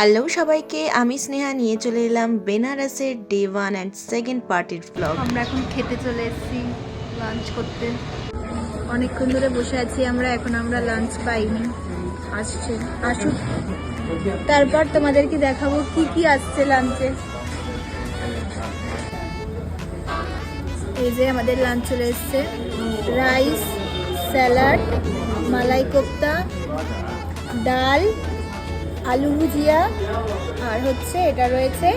Hello সবাইকে, আমি স্নেহা নিয়ে চলে এলাম বেনারসের ডে 1 অ্যান্ড সেকেন্ড পার্টির ব্লগ। আমরা এখন খেতে চলে এসেছি লাঞ্চ করতে। অনেকক্ষণ ধরে বসে আছি আমরা লাঞ্চ পাইনি, আসছে আসুক তারপর তোমাদেরকে দেখাবো কি কি আসছে লাঞ্চে। এই যে আমাদের লাঞ্চ চলে এসছে, রাইস, স্যালাড, মালাই কোপ্তা, ডাল, আলু ভুজিয়া, আর হচ্ছে এটা রয়েছে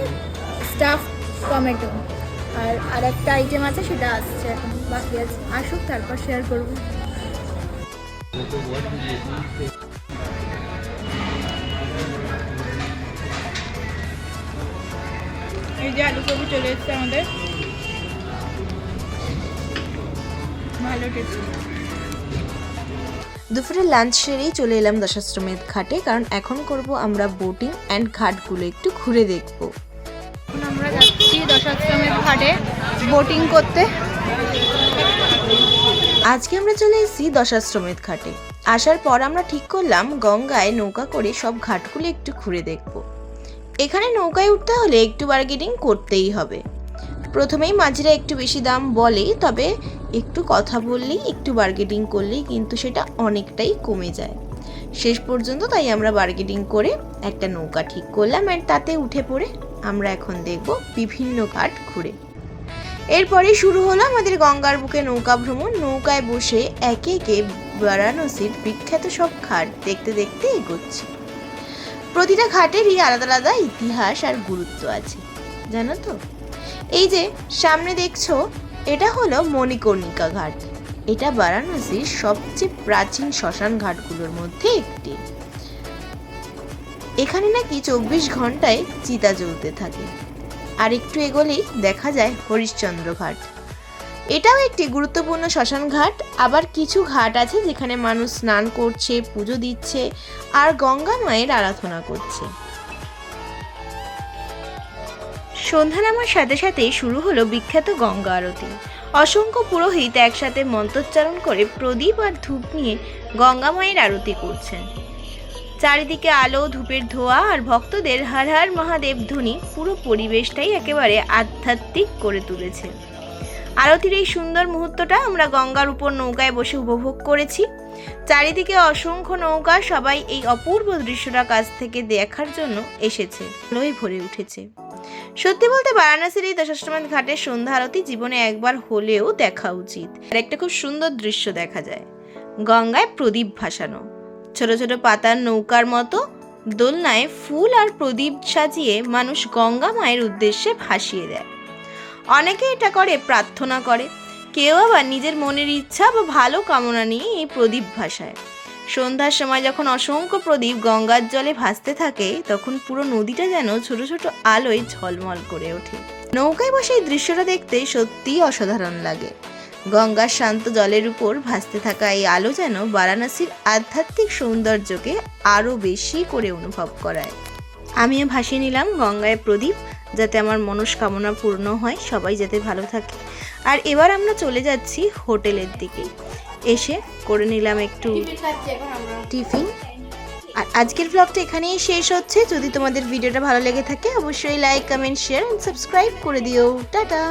স্টাফ টমেটো, আর একটা আইটেম আছে সেটা আসছে, এখন বাকি আছে, আসুক তারপর শেয়ার করব। এই যে আলু কবি চলে এসছে আমাদের, ভালো টেস্ট। দুপুরে লাঞ্চ সেরেই চলে এলাম দশাশ্রমেধ ঘাটে, কারণ এখন করব আমরা বোটিং অ্যান্ড ঘাটগুলো একটু ঘুরে দেখব। এখন আমরা যাচ্ছি দশাশ্রমেধ ঘাটে বোটিং করতে। আজকে আমরা চলে এসেছি দশাশ্রমেধ ঘাটে। আসার পর আমরা ঠিক করলাম গঙ্গায় নৌকা করে সব ঘাটগুলো একটু ঘুরে দেখব। এখানে নৌকায় উঠতে হলে একটু বার্গেনিং করতেই হবে। প্রথমেই মাঝিরা একটু বেশি দাম বলে, তবে একটু কথা বললেই, একটু বার্গেনিং করলেই কিন্তু সেটা অনেকটাই কমে যায়। শেষ পর্যন্ত তাই আমরা বার্গেনিং করে একটা নৌকা ঠিক করলাম, আর তাতে উঠে পড়ে আমরা এখন দেখব বিভিন্ন ঘাট ঘুরে। এরপরে শুরু হলো আমাদের গঙ্গার বুকে নৌকা ভ্রমণ। নৌকায় বসে একে একে বারাণসীর বিখ্যাত সব ঘাট দেখতে দেখতে এগোচ্ছি। প্রতিটা ঘাটেরই আলাদা আলাদা ইতিহাস আর গুরুত্ব আছে, জানো তো? এই যে সামনে দেখছো, এটা হলো মণিকর্ণিকা ঘাট। এটা বারাণসীর সবচেয়ে প্রাচীন শ্মশান ঘাটগুলোর মধ্যে একটি। এখানে নাকি 24 ঘন্টায় চিতা জ্বলতে থাকে। আর একটু এগোলেই দেখা যায় হরিশ্চন্দ্র ঘাট। এটাও একটি গুরুত্বপূর্ণ শ্মশান ঘাট। আবার কিছু ঘাট আছে যেখানে মানুষ স্নান করছে, পুজো দিচ্ছে আর গঙ্গা মায়ের আরাধনা করছে। সন্ধ্যা নামার সাথে সাথেই শুরু হলো বিখ্যাত গঙ্গা আরতি। অসংখ্য পুরোহিত একসাথে মন্ত্রোচ্চারণ করে প্রদীপ আর ধূপ নিয়ে গঙ্গা মায়ের আরতি করছেন। চারিদিকে আলো, ধূপের ধোঁয়া আর ভক্তদের হর হর মহাদেব ধ্বনি পুরো পরিবেশটাই একেবারে আধ্যাত্মিক করে তুলেছে। আরতির এই সুন্দর মুহূর্তটা আমরা গঙ্গার উপর নৌকায় বসে উপভোগ করেছি। চারিদিকে অসংখ্য নৌকা, সবাই এই অপূর্ব দৃশ্যটা কাছ থেকে দেখার জন্য এসেছে, আলোয় ভরে উঠেছে। সত্যি বলতে বারাণসীর এই দশাশ্রমেধ ঘাটের সন্ধ্যা আরতি জীবনে একবার হলেও দেখা উচিত। আর একটা খুব সুন্দর দৃশ্য দেখা যায়, গঙ্গায় প্রদীপ ভাসানো। ছোট ছোট পাতার নৌকার মতো দোলনায় ফুল আর প্রদীপ সাজিয়ে মানুষ গঙ্গা মায়ের উদ্দেশ্যে ভাসিয়ে দেয়। অনেকে এটা করে প্রার্থনা করে, কেউ আবার নিজের মনের ইচ্ছা বা ভালো কামনা নিয়ে এই প্রদীপ ভাসায়। সন্ধ্যার সময় যখন অসংখ্য প্রদীপ গঙ্গার জলে ভাসতে থাকে, তখন পুরো নদীটা যেন ছোট ছোট আলোয় ঝলমল করে ওঠে। নৌকায় বসে এই দৃশ্যটা দেখতে সত্যিই অসাধারণ লাগে। গঙ্গার শান্ত জলের উপর ভাসতে থাকা এই আলো যেন বারাণসীর আধ্যাত্মিক সৌন্দর্যকে আরও বেশি করে অনুভব করায়। আমিও ভাসিয়ে নিলাম গঙ্গায় প্রদীপ, যাতে আমার মনস্কামনা পূর্ণ হয়, সবাই যাতে ভালো থাকে। আর এবার আমরা চলে যাচ্ছি হোটেলের দিকে। এসে করে নিলাম একটু টিফিন। আর আজকের ব্লগটা এখানেই শেষ হচ্ছে। যদি তোমাদের ভিডিওটা ভালো লেগে থাকে অবশ্যই like, comment, share and subscribe করে দিও। টাটা।